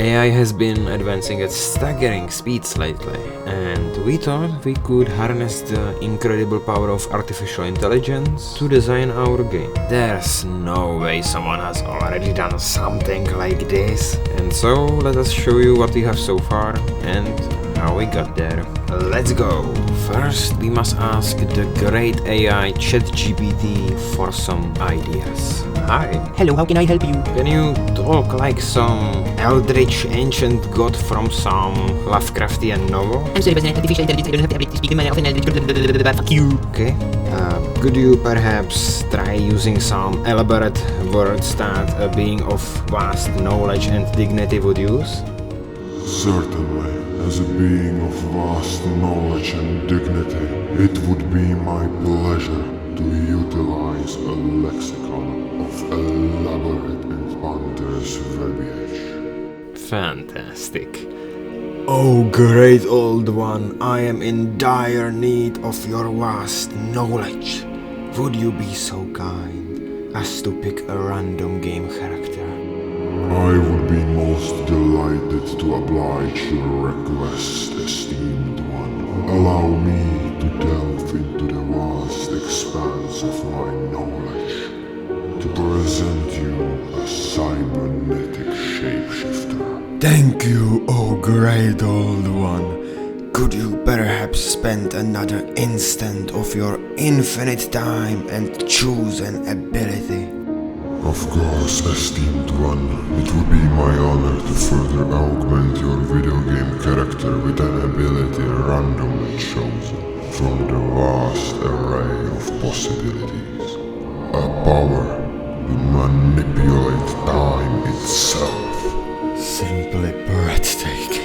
AI has been advancing at staggering speeds lately, and we thought we could harness the incredible power of artificial intelligence to design our game. There's no way someone has already done something like this, and so let us show you what we have so far and how we got there. Let's go! First, we must ask the great AI ChatGPT for some ideas. Hi. Hello, how can I help you? Can you talk like some eldritch ancient god from some Lovecraftian novel? I'm sorry, but an artificial intelligence, I don't have the ability to speak in my often eldritch. Fuck you. Okay. Could you perhaps try using some elaborate words that a being of vast knowledge and dignity would use? Certainly, as a being of vast knowledge and dignity, it would be my pleasure to utilize a lexicon of elaborate and ponderous verbiage. Fantastic. Oh great old one, I am in dire need of your vast knowledge. Would you be so kind as to pick a random game character? I would be most delighted to oblige your request, esteemed one. Allow me to delve into the vast expanse of my knowledge, to present you a cybernetic shapeshifter. Thank you, oh great old one. Could you perhaps spend another instant of your infinite time and choose an ability? Of course, esteemed one, it would be my honor to further augment your video game character with an ability randomly chosen from the vast array of possibilities. A power to manipulate time itself. Simply breathtaking.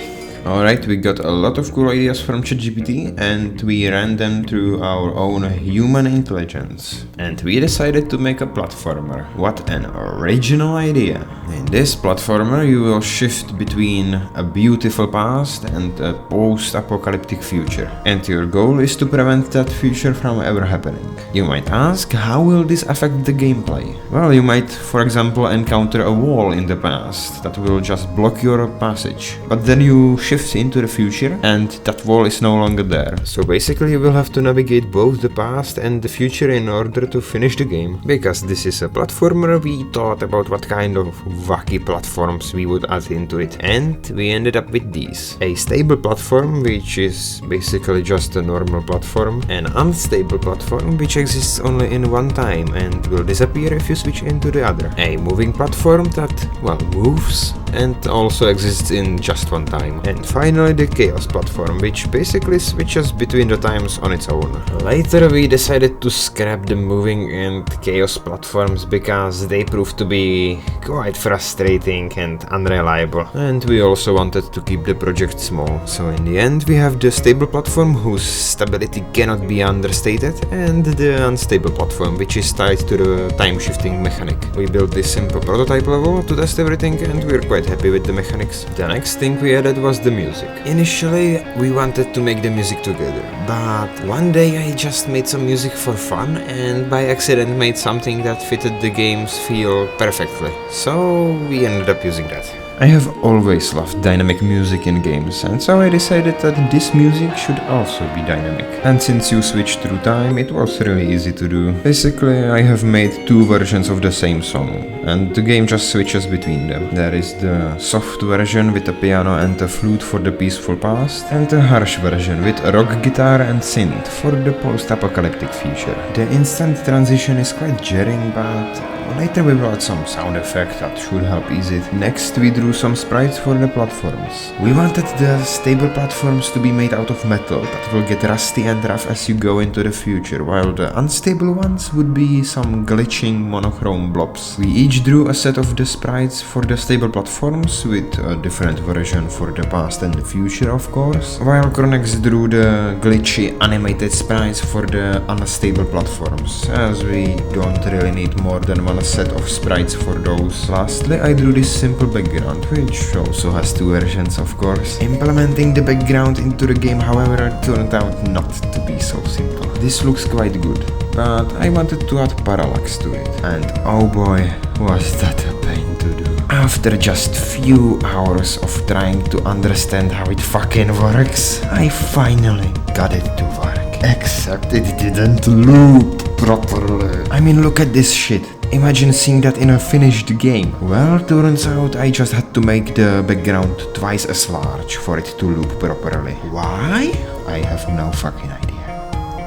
Alright, we got a lot of cool ideas from ChatGPT and we ran them through our own human intelligence. And we decided to make a platformer. What an original idea! In this platformer you will shift between a beautiful past and a post-apocalyptic future. And your goal is to prevent that future from ever happening. You might ask, how will this affect the gameplay? Well, you might, for example, encounter a wall in the past that will just block your passage. But then you shift into the future and that wall is no longer there. So basically you will have to navigate both the past and the future in order to finish the game. Because this is a platformer, we thought about what kind of wacky platforms we would add into it, and we ended up with these. A stable platform, which is basically just a normal platform, an unstable platform which exists only in one time and will disappear if you switch into the other. A moving platform that, well, moves and also exists in just one time. And finally the chaos platform, which basically switches between the times on its own. Later we decided to scrap the moving and chaos platforms because they proved to be quite frustrating and unreliable, and we also wanted to keep the project small. So in the end we have the stable platform whose stability cannot be understated, and the unstable platform which is tied to the time shifting mechanic. We built this simple prototype level to test everything and we're quite happy with the mechanics. The next thing we added was the music. Initially we wanted to make the music together, but one day I just made some music for fun and by accident made something that fitted the game's feel perfectly. So we ended up using that. I have always loved dynamic music in games, and so I decided that this music should also be dynamic. And since you switch through time, it was really easy to do. Basically, I have made two versions of the same song, and the game just switches between them. There is the soft version with a piano and a flute for the peaceful past, and the harsh version with a rock guitar and synth for the post-apocalyptic future. The instant transition is quite jarring, but later we brought some sound effect that should help ease it. Next we drew some sprites for the platforms. We wanted the stable platforms to be made out of metal that will get rusty and rough as you go into the future, while the unstable ones would be some glitching monochrome blobs. We each drew a set of the sprites for the stable platforms with a different version for the past and the future, of course, while Kronex drew the glitchy animated sprites for the unstable platforms, as we don't really need more than one set of sprites for those. Lastly, I drew this simple background, which also has two versions, of course. Implementing the background into the game, however, turned out not to be so simple. This looks quite good, but I wanted to add parallax to it, and oh boy, was that a pain to do. After just few hours of trying to understand how it fucking works, I finally got it to work. Except it didn't loop properly. I mean, look at this shit. Imagine seeing that in a finished game. Well, turns out I just had to make the background twice as large for it to loop properly. Why? I have no fucking idea.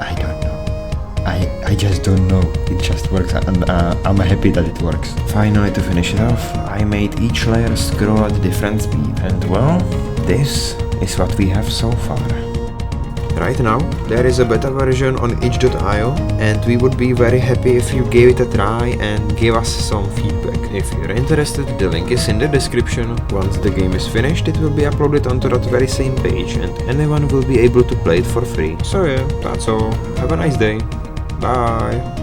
I don't know. I just don't know. It just works and I'm happy that it works. Finally, to finish it off, I made each layer scroll at different speed. And well, this is what we have so far. Right now, there is a beta version on itch.io and we would be very happy if you gave it a try and gave us some feedback. If you're interested, the link is in the description. Once the game is finished, it will be uploaded onto that very same page and anyone will be able to play it for free. So yeah, that's all. Have a nice day. Bye.